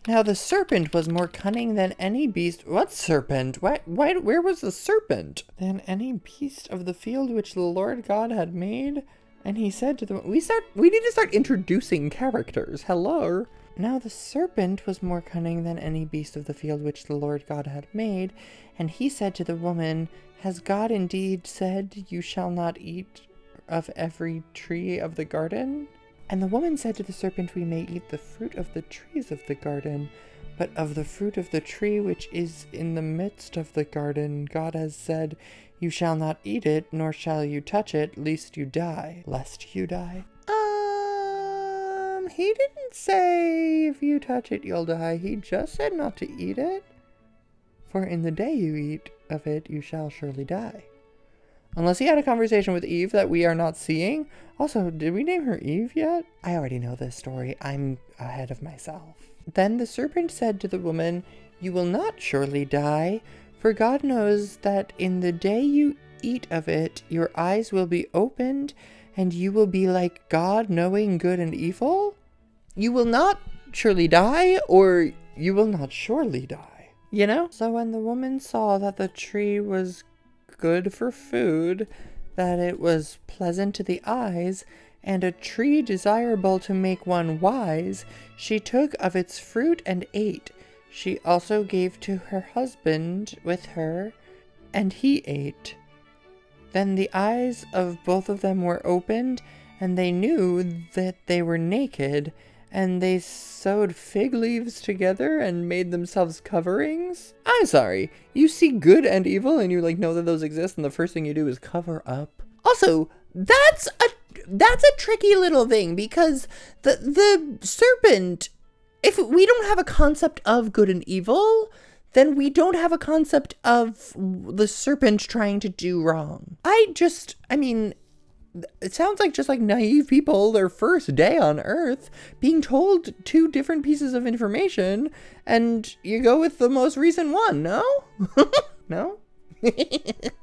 Now the serpent was more cunning than any beast. What serpent? Where was the serpent? Than any beast of the field which the Lord God had made. And he said to them, we need to start introducing characters. Hello. Now the serpent was more cunning than any beast of the field which the Lord God had made. And he said to the woman, has God indeed said, you shall not eat of every tree of the garden? And the woman said to the serpent, we may eat the fruit of the trees of the garden, but of the fruit of the tree which is in the midst of the garden, God has said, you shall not eat it, nor shall you touch it, lest you die. He didn't say if you touch it, you'll die. He just said not to eat it. For in the day you eat of it, you shall surely die. Unless he had a conversation with Eve that we are not seeing. Also, did we name her Eve yet? I already know this story. I'm ahead of myself. Then the serpent said to the woman, you will not surely die, for God knows that in the day you eat of it, your eyes will be opened, and you will be like God, knowing good and evil. You will not surely die, or you will not surely die. You know? So when the woman saw that the tree was good for food, that it was pleasant to the eyes, and a tree desirable to make one wise, she took of its fruit and ate. She also gave to her husband with her, and he ate. Then the eyes of both of them were opened, and they knew that they were naked, and they sewed fig leaves together and made themselves coverings. I'm sorry, you see good and evil and you know that those exist, and the first thing you do is cover up. Also, that's a tricky little thing, because the serpent, if we don't have a concept of good and evil, then we don't have a concept of the serpent trying to do wrong. It sounds like just naive people, their first day on Earth, being told two different pieces of information, and you go with the most recent one, no? No?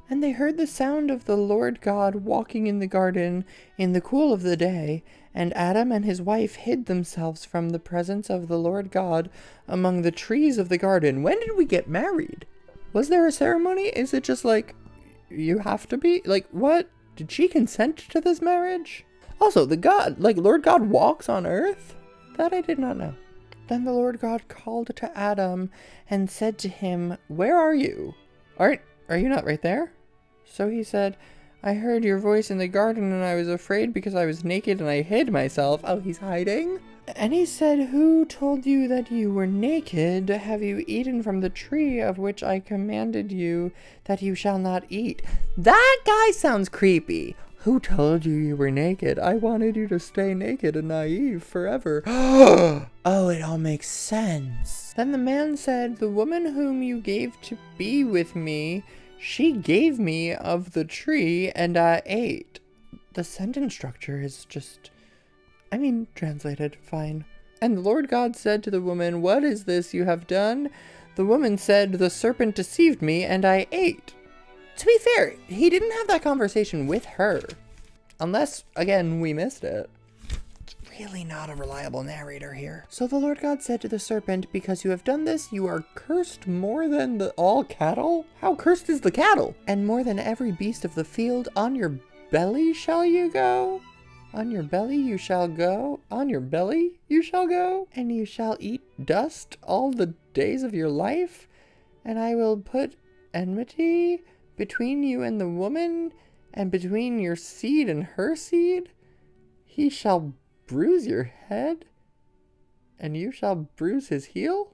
And they heard the sound of the Lord God walking in the garden in the cool of the day, and Adam and his wife hid themselves from the presence of the Lord God among the trees of the garden. When did we get married? Was there a ceremony? Is it just you have to be? What? Did she consent to this marriage? Also, Lord God walks on earth? That I did not know. Then the Lord God called to Adam and said to him, where are you? Are you not right there? So he said, I heard your voice in the garden and I was afraid because I was naked and I hid myself. Oh, he's hiding? And he said, who told you that you were naked? Have you eaten from the tree of which I commanded you that you shall not eat? That guy sounds creepy. Who told you were naked? I wanted you to stay naked and naive forever. Oh, it all makes sense. Then the man said, the woman whom you gave to be with me, she gave me of the tree and I ate. The sentence structure is just... translated, fine. And the Lord God said to the woman, what is this you have done? The woman said, the serpent deceived me, and I ate. To be fair, he didn't have that conversation with her. Unless, again, we missed it. It's really not a reliable narrator here. So the Lord God said to the serpent, because you have done this, you are cursed more than all cattle? How cursed is the cattle? And more than every beast of the field, on your belly shall you go? On your belly you shall go, on your belly you shall go, and you shall eat dust all the days of your life, and I will put enmity between you and the woman, and between your seed and her seed. He shall bruise your head, and you shall bruise his heel.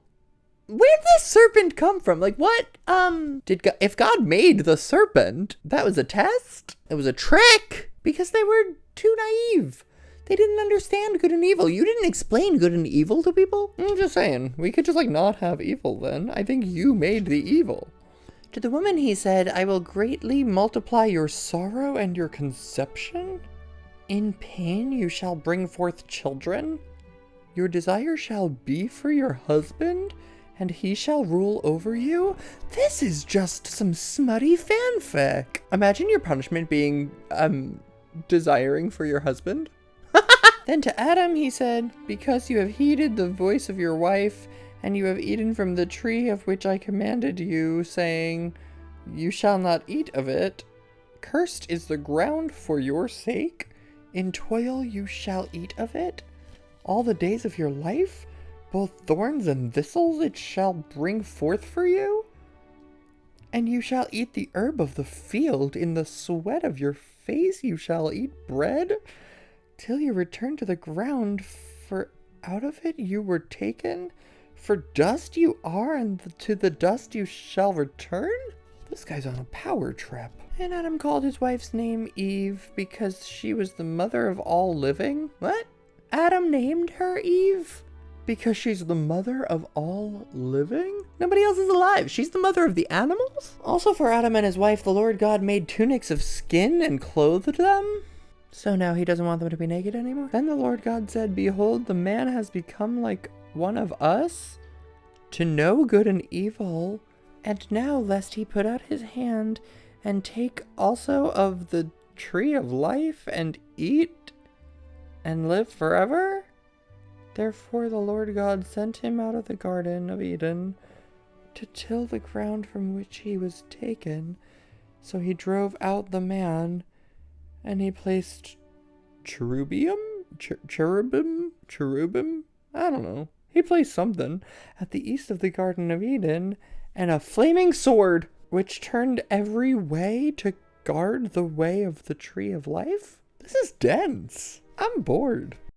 Where did this serpent come from? What? If God made the serpent, that was a test? It was a trick? Because they were too naive. They didn't understand good and evil. You didn't explain good and evil to people? I'm just saying, we could just not have evil then. I think you made the evil. To the woman he said, I will greatly multiply your sorrow and your conception. In pain you shall bring forth children. Your desire shall be for your husband, and he shall rule over you. This is just some smutty fanfic. Imagine your punishment being, desiring for your husband. Then to Adam he said, because you have heeded the voice of your wife and you have eaten from the tree of which I commanded you, saying, you shall not eat of it. Cursed is the ground for your sake. In toil you shall eat of it. All the days of your life, both thorns and thistles it shall bring forth for you. And you shall eat the herb of the field. In the sweat of your face you shall eat bread, till you return to the ground, for out of it you were taken. For dust you are, and to the dust you shall return? This guy's on a power trip. And Adam called his wife's name Eve, because she was the mother of all living. What? Adam named her Eve? Because she's the mother of all living? Nobody else is alive. She's the mother of the animals? Also for Adam and his wife, the Lord God made tunics of skin and clothed them. So now he doesn't want them to be naked anymore? Then the Lord God said, behold, the man has become like one of us, to know good and evil. And now lest he put out his hand and take also of the tree of life and eat and live forever? Therefore the Lord God sent him out of the Garden of Eden to till the ground from which he was taken. So he drove out the man, and he placed cherubim? I don't know. He placed something at the east of the Garden of Eden, and a flaming sword, which turned every way to guard the way of the tree of life? This is dense. I'm bored.